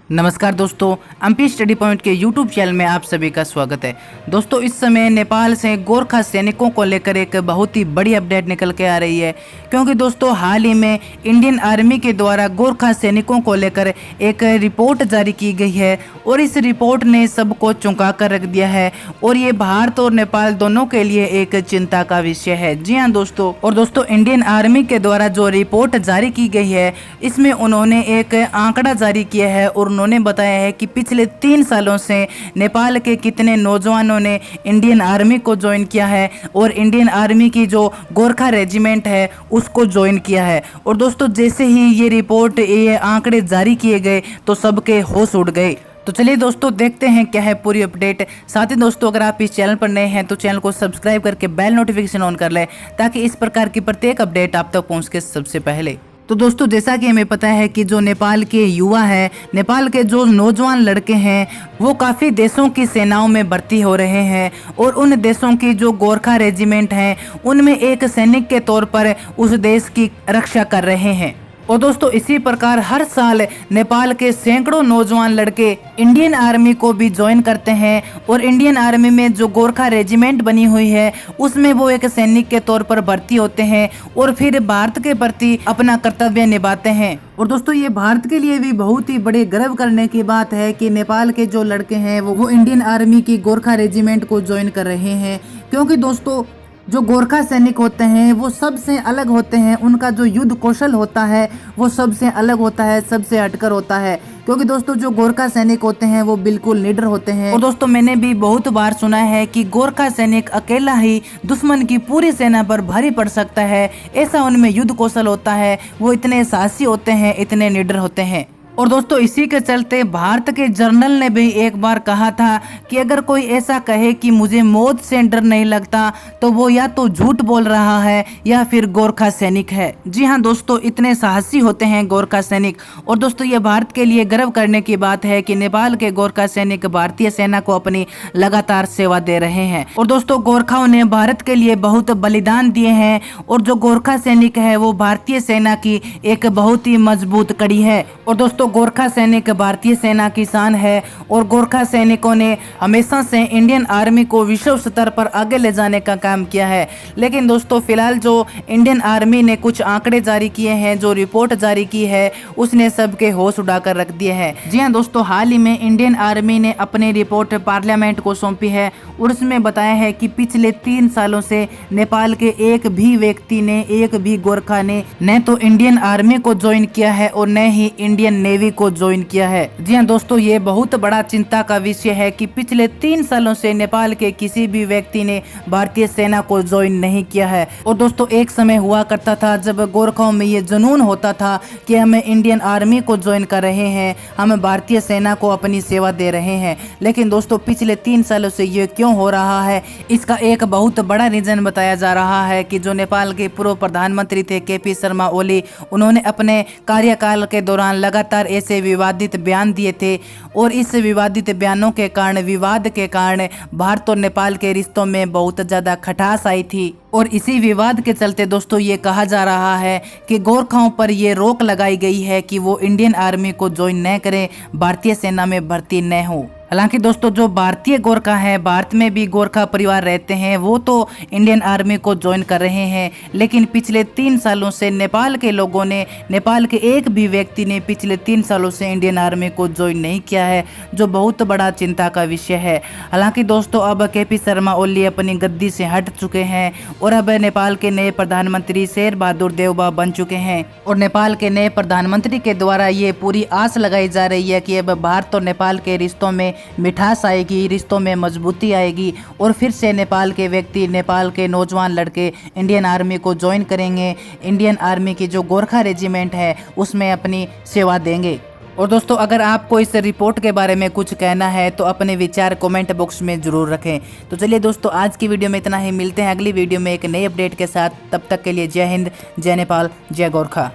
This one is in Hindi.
नमस्कार दोस्तों, एमपी स्टडी पॉइंट के यूट्यूब चैनल में आप सभी का स्वागत है। दोस्तों, इस समय नेपाल से गोरखा सैनिकों को लेकर एक बहुत ही बड़ी अपडेट निकल के आ रही है, क्योंकि दोस्तों हाल ही में इंडियन आर्मी के द्वारा गोरखा सैनिकों को लेकर एक रिपोर्ट जारी की गई है और इस रिपोर्ट ने सबको चौंका कर रख दिया है और ये भारत और नेपाल दोनों के लिए एक चिंता का विषय है। जी हाँ दोस्तों, और दोस्तों इंडियन आर्मी के द्वारा जो रिपोर्ट जारी की गई है इसमें उन्होंने एक आंकड़ा जारी किया है और उन्होंने बताया है कि पिछले 3 सालों से नेपाल के कितने नौजवानों ने इंडियन आर्मी को ज्वाइन किया है और इंडियन आर्मी की जो गोरखा रेजिमेंट है उसको ज्वाइन किया है। और दोस्तों जैसे ही ये रिपोर्ट, ये आंकड़े जारी किए गए तो सबके होश उड़ गए। तो चलिए दोस्तों देखते हैं क्या है पूरी अपडेट। साथ ही दोस्तों अगर आप इस चैनल पर नए हैं तो चैनल को सब्सक्राइब करके बेल नोटिफिकेशन ऑन कर लें ताकि इस प्रकार की प्रत्येक अपडेट आप तक पहुंच के सबसे पहले। तो दोस्तों जैसा कि हमें पता है कि जो नेपाल के युवा है, नेपाल के जो नौजवान लड़के हैं वो काफ़ी देशों की सेनाओं में भर्ती हो रहे हैं और उन देशों की जो गोरखा रेजिमेंट हैं उनमें एक सैनिक के तौर पर उस देश की रक्षा कर रहे हैं। और दोस्तों इसी प्रकार हर साल नेपाल के सैकड़ों नौजवान लड़के इंडियन आर्मी को भी ज्वाइन करते हैं और इंडियन आर्मी में जो गोरखा रेजिमेंट बनी हुई है उसमें वो एक सैनिक के तौर पर भर्ती होते हैं और फिर भारत के प्रति अपना कर्तव्य निभाते हैं। और दोस्तों ये भारत के लिए भी बहुत ही बड़े गर्व करने की बात है कि नेपाल के जो लड़के हैं वो इंडियन आर्मी की गोरखा रेजिमेंट को ज्वाइन कर रहे हैं, क्योंकि दोस्तों जो गोरखा सैनिक होते हैं वो सबसे अलग होते हैं। उनका जो युद्ध कौशल होता है वो सबसे अलग होता है, सबसे हटकर होता है, क्योंकि दोस्तों जो गोरखा सैनिक होते हैं वो बिल्कुल निडर होते हैं। और दोस्तों मैंने भी बहुत बार सुना है कि गोरखा सैनिक अकेला ही दुश्मन की पूरी सेना पर भारी पड़ सकता है। ऐसा उनमें युद्ध कौशल होता है, वो इतने साहसी होते हैं, इतने निडर होते हैं। और दोस्तों इसी के चलते भारत के जनरल ने भी एक बार कहा था कि अगर कोई ऐसा कहे कि मुझे मौत से डर नहीं लगता तो वो या तो झूठ बोल रहा है या फिर गोरखा सैनिक है। जी हाँ दोस्तों, इतने साहसी होते हैं गोरखा सैनिक। और दोस्तों ये भारत के लिए गर्व करने की बात है कि नेपाल के गोरखा सैनिक भारतीय सेना को अपनी लगातार सेवा दे रहे हैं। और दोस्तों गोरखाओं ने भारत के लिए बहुत बलिदान दिए हैं और जो गोरखा सैनिक है वो भारतीय सेना की एक बहुत ही मजबूत कड़ी है। और दोस्तों गोरखा सैनिक भारतीय सेना की शान है और गोरखा सैनिकों ने हमेशा से इंडियन आर्मी को विश्व स्तर पर आगे ले जाने का काम किया है। लेकिन दोस्तों फिलहाल जो इंडियन आर्मी ने कुछ आंकड़े जारी किए हैं, जो रिपोर्ट जारी की है उसने सबके होश उड़ाकर रख दिए हैं। जी हाँ दोस्तों, हाल ही में इंडियन आर्मी ने अपनी रिपोर्ट पार्लियामेंट को सौंपी है और उसमें बताया है कि पिछले 3 सालों से नेपाल के एक भी व्यक्ति ने, एक भी गोरखा ने न तो इंडियन आर्मी को ज्वाइन किया है और न ही इंडियन नेवी को ज्वाइन किया है। जी हाँ दोस्तों, ये बहुत बड़ा चिंता का विषय है कि पिछले 3 सालों से नेपाल के किसी भी व्यक्ति ने भारतीय सेना को ज्वाइन नहीं किया है। और दोस्तों एक समय हुआ करता था जब गोरखाओं में ये जुनून होता था कि हम इंडियन आर्मी को ज्वाइन कर रहे हैं, हम भारतीय सेना को अपनी सेवा दे रहे हैं। लेकिन दोस्तों पिछले 3 सालों से ये क्यों हो रहा है, इसका एक बहुत बड़ा रीजन बताया जा रहा है कि जो नेपाल के पूर्व प्रधानमंत्री थे के.पी. शर्मा ओली, उन्होंने अपने कार्यकाल के दौरान लगातार ऐसे विवादित बयान दिए थे और इस विवादित बयानों के कारण, विवाद के कारण भारत और नेपाल के रिश्तों में बहुत ज़्यादा खटास आई थी। और इसी विवाद के चलते दोस्तों ये कहा जा रहा है कि गोरखाओं पर ये रोक लगाई गई है कि वो इंडियन आर्मी को ज्वाइन न करें, भारतीय सेना में भर्ती न हो। हालांकि दोस्तों जो भारतीय गोरखा हैं, भारत में भी गोरखा परिवार रहते हैं, वो तो इंडियन आर्मी को ज्वाइन कर रहे हैं। लेकिन पिछले 3 सालों से नेपाल के लोगों ने, नेपाल के एक भी व्यक्ति ने पिछले 3 सालों से इंडियन आर्मी को ज्वाइन नहीं किया है, जो बहुत बड़ा चिंता का विषय है। हालांकि दोस्तों अब के.पी. शर्मा ओली अपनी गद्दी से हट चुके हैं और अब नेपाल के नए प्रधानमंत्री शेर बहादुर देउबा बन चुके हैं। और नेपाल के नए प्रधानमंत्री के द्वारा ये पूरी आस लगाई जा रही है कि अब भारत और नेपाल के रिश्तों में मिठास आएगी, रिश्तों में मजबूती आएगी और फिर से नेपाल के व्यक्ति, नेपाल के नौजवान लड़के इंडियन आर्मी को ज्वाइन करेंगे, इंडियन आर्मी की जो गोरखा रेजिमेंट है उसमें अपनी सेवा देंगे। और दोस्तों अगर आपको इस रिपोर्ट के बारे में कुछ कहना है तो अपने विचार कमेंट बॉक्स में जरूर रखें। तो चलिए दोस्तों आज की वीडियो में इतना ही, मिलते हैं अगली वीडियो में एक नई अपडेट के साथ। तब तक के लिए जय हिंद, जय नेपाल, जय गोरखा।